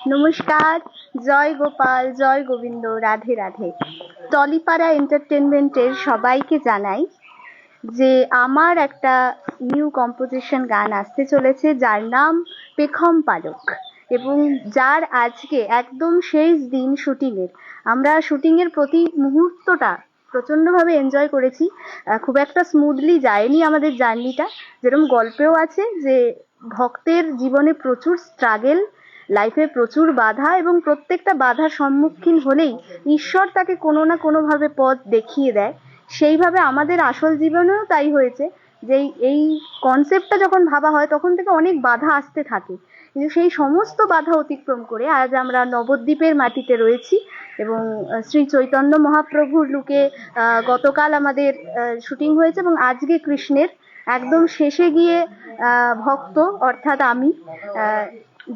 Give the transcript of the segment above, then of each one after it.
নমস্কার, জয় গোপাল, জয় গোবিন্দ, রাধে রাধে। টলিপাড়া এন্টারটেনমেন্টের সবাইকে জানাই যে আমার একটা নিউ কম্পোজিশন গান আসতে চলেছে, যার নাম পেখম পালক, এবং যার আজকে একদম শেষ দিন শুটিংয়ের। আমরা শুটিংয়ের প্রতি মুহূর্তটা প্রচন্ডভাবে এনজয় করেছি। খুব একটা স্মুথলি যায়নি আমাদের জার্নিটা, যেরকম গল্পেও আছে যে ভক্তের জীবনে প্রচুর স্ট্রাগেল, লাইফে প্রচুর বাধা, এবং প্রত্যেকটা বাধার সম্মুখীন হলেই ঈশ্বর তাকে কোনো না কোনোভাবে পথ দেখিয়ে দেয়। সেইভাবে আমাদের আসল জীবনেও তাই হয়েছে, যে এই কনসেপ্টটা যখন ভাবা হয় তখন থেকে অনেক বাধা আসতে থাকে, কিন্তু সেই সমস্ত বাধা অতিক্রম করে আজ আমরা নবদ্বীপের মাটিতে রয়েছি। এবং শ্রী চৈতন্য মহাপ্রভুর লুকে গতকাল আমাদের শুটিং হয়েছে, এবং আজকে কৃষ্ণের একদম শেষে গিয়ে ভক্ত অর্থাৎ আমি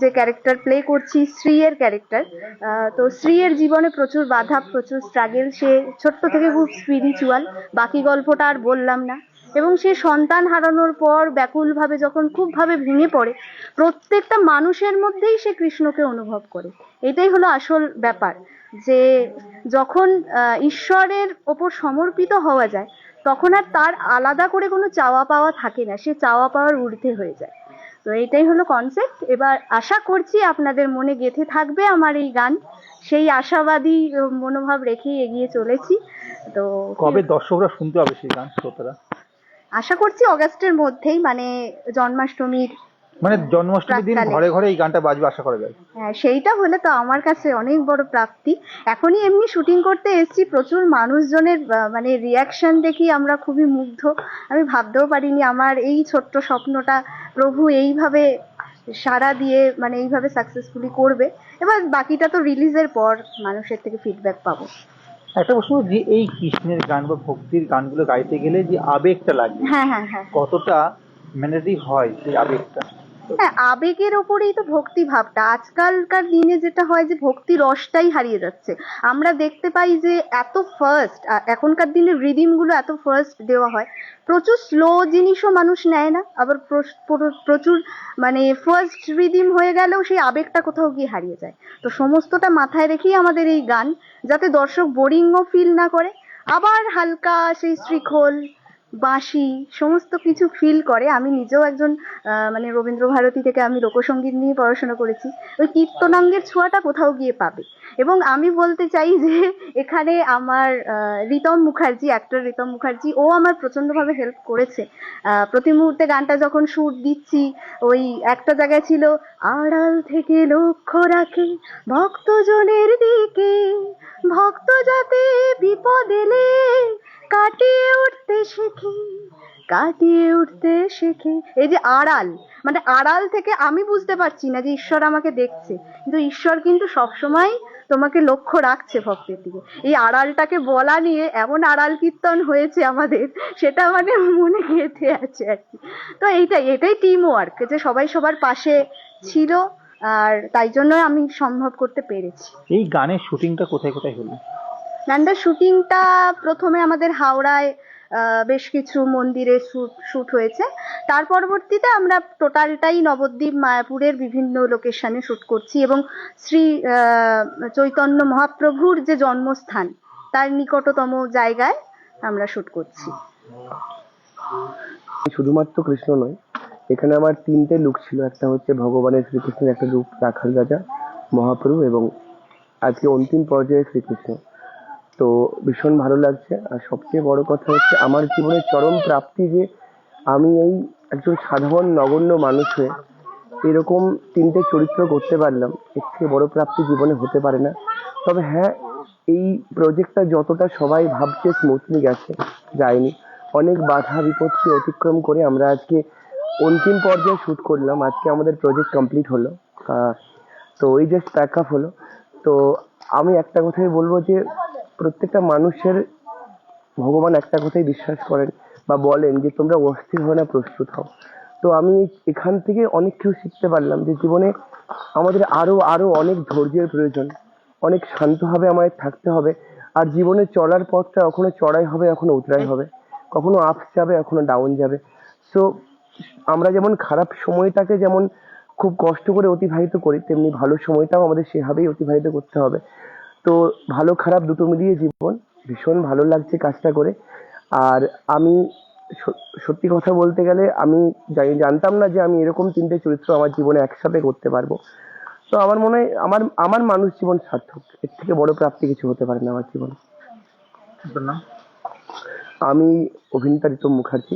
যে ক্যারেক্টার প্লে করছি, শ্রীয়ের ক্যারেক্টার। তো শ্রীয়ের জীবনে প্রচুর বাধা, প্রচুর স্ট্রাগেল। সে ছোট্ট থেকে খুব স্পিরিচুয়াল, বাকি গল্পটা আর বললাম না। এবং সে সন্তান হারানোর পর ব্যাকুলভাবে যখন খুবভাবে ভেঙে পড়ে, প্রত্যেকটা মানুষের মধ্যেই সে কৃষ্ণকে অনুভব করে। এটাই হলো আসল ব্যাপার, যে যখন ঈশ্বরের ওপর সমর্পিত হওয়া যায় তখন আর তার আলাদা করে কোনো চাওয়া পাওয়া থাকে না, সে চাওয়া পাওয়ার ঊর্ধ্বে হয়ে যায়। তো এটাই হলো কনসেপ্ট। এবার আশা করছি আপনাদের মনে গেঁথে থাকবে আমার এই গান, সেই আশাবাদী মনোভাব রেখেই এগিয়ে চলেছি। তো কবে দর্শকরা শুনতে পাবে সেই গান শ্রোতারা? আশা করছি অগাস্টের মধ্যেই, মানে জন্মাষ্টমীর, মানে জন্মাষ্টমীর দিন ঘরে ঘরে এই গানটা বাজবে আশা করা যায়। হ্যাঁ, সেইটা হলে তো আমার কাছে অনেক বড় প্রাপ্তি। এখনই এমনি শুটিং করতে এসেছি, প্রচুর মানুষজনের মানে রিয়াকশন দেখি আমরা খুবই মুগ্ধ। আমি ভাবতেও পারিনি আমার এই ছোট্ট স্বপ্নটা প্রভু এইভাবে সাড়া দিয়ে, মানে এইভাবে সাকসেসফুলি করবে। এবার বাকিটা তো রিলিজের পর মানুষের থেকে ফিডব্যাক পাবো। একটা প্রশ্ন, যে এই কৃষ্ণের গান বা ভক্তির গানগুলো গাইতে গেলে যে আবেগটা লাগে, হ্যাঁ হ্যাঁ হ্যাঁ, কতটা ম্যানেজি হয় সেই আবেগটা? হ্যাঁ, আবেগের ওপরেই তো ভক্তি ভাবটা। আজকালকার দিনে যেটা হয় যে ভক্তি রসটাই হারিয়ে যাচ্ছে। আমরা দেখতে পাই যে এত ফার্স্ট, এখনকার দিনে রিদিম গুলো এত ফার্স্ট দেওয়া হয়, প্রচুর স্লো জিনিসও মানুষ নেয় না, আবার প্রচুর মানে ফার্স্ট রিদিম হয়ে গেলেও সেই আবেগটা কোথাও গিয়ে হারিয়ে যায়। তো সমস্তটা মাথায় রেখেই আমাদের এই গান, যাতে দর্শক বোরিংও ফিল না করে, আবার হালকা সেই শ্রীখোল, বাঁশি সমস্ত কিছু ফিল করে। আমি নিজেও একজন মানে রবীন্দ্রভারতী থেকে আমি লোকসঙ্গীত নিয়ে পড়াশোনা করেছি, ওই কীর্তনাঙ্গের ছোঁয়াটা কোথাও গিয়ে পাবে। এবং আমি বলতে চাই যে এখানে আমার রিতম মুখার্জি, অ্যাক্টর রিতম মুখার্জি, ও আমার প্রচন্ডভাবে হেল্প করেছে। প্রতি মুহূর্তে গানটা যখন শুট দিচ্ছি, ওই একটা জায়গায় ছিল, আড়াল থেকে লক্ষ্য রাখে ভক্তজনের দিকে, ভক্ত যাতে বিপদ এলে কাটিয়ে উঠতে শেখে, কাটিয়ে উঠতে শেখে। এই যে আড়াল, মানে আড়াল থেকে আমি বুঝতে পারছি না যে ঈশ্বর আমাকে দেখছে, কিন্তু ঈশ্বর কিন্তু সবসময় তোমাকে লক্ষ্য রাখছে ভক্তের দিকে। এই আড়ালটাকে বলা নিয়ে এমন আড়াল কীর্তন হয়েছে আমাদের, সেটা মানে মনে গেঁথে আছে আর কি। তো এটাই টিম ওয়ার্ক, যে সবাই সবার পাশে ছিল, আর তাই জন্য আমি সম্ভব করতে পেরেছি। এই গানের শুটিংটা কোথায় কোথায় হলো? গানটার শুটিংটা প্রথমে আমাদের হাওড়ায় বেশ কিছু মন্দিরে শুট হয়েছে। তার পরবর্তীতে আমরা টোটালটাই নবদ্বীপ, মায়াপুরের বিভিন্ন লোকেশনে শুট করছি, এবং শ্রী চৈতন্য মহাপ্রভুর যে জন্মস্থান তার নিকটতম জায়গায় আমরা শুট করছি। শুধুমাত্র কৃষ্ণ নয়, এখানে আমার তিনটে লুক ছিল। একটা হচ্ছে ভগবানের শ্রীকৃষ্ণের একটা রূপ, রাখাল রাজা, মহাপ্রভু, এবং আজকে অন্তিম পর্যায়ে শ্রীকৃষ্ণ। তো ভীষণ ভালো লাগছে। আর সবচেয়ে বড় কথা হচ্ছে আমার জীবনের চরম প্রাপ্তি, যে আমি এই একজন সাধারণ নগণ্য মানুষ হয়ে এরকম তিনটে চরিত্র করতে পারলাম। এর থেকে বড় প্রাপ্তি জীবনে হতে পারে না। তবে হ্যাঁ, এই প্রজেক্টটা যতটা সবাই ভাবছে স্মুথলি গেছে, যায়নি। অনেক বাধা বিপত্তি অতিক্রম করে আমরা আজকে অন্তিম পর্যায়ে শুট করলাম। আজকে আমাদের প্রজেক্ট কমপ্লিট হলো। তো ওই জাস্ট প্যাক আপ হলো। তো আমি একটা কথাই বলবো, যে প্রত্যেকটা মানুষের ভগবান একটা কথাই বিশ্বাস করেন বা বলেন, যে তোমরা অস্থির হও না, প্রস্তুত হও। তো আমি এখান থেকে অনেক কিছু শিখতে পারলাম, যে জীবনে আমাদের আরো আরো অনেক ধৈর্যের প্রয়োজন, অনেক শান্তভাবে আমাদের থাকতে হবে। আর জীবনে চলার পথটা কখনো চড়াই হবে, কখনো উতরাই হবে, কখনো আপস যাবে, কখনো ডাউন যাবে। সো আমরা যেমন খারাপ সময়টাকে যেমন খুব কষ্ট করে অতিবাহিত করি, তেমনি ভালো সময়টাও আমাদের সেভাবেই অতিবাহিত করতে হবে। তো ভালো খারাপ দুটো মিলিয়ে জীবন। ভীষণ ভালো লাগছে কাজটা করে। আর আমি সত্যি কথা বলতে গেলে আমি জানতাম না যে আমি এরকম তিনটে চরিত্র আমার জীবনে একসাথে করতে পারবো। তো আমার মনে হয় আমার আমার মানুষ জীবন সার্থক। এর থেকে বড় প্রাপ্তি কিছু হতে পারে না আমার জীবনে। আপনার নাম? আমি অভিনেতা ঋতম মুখার্জি।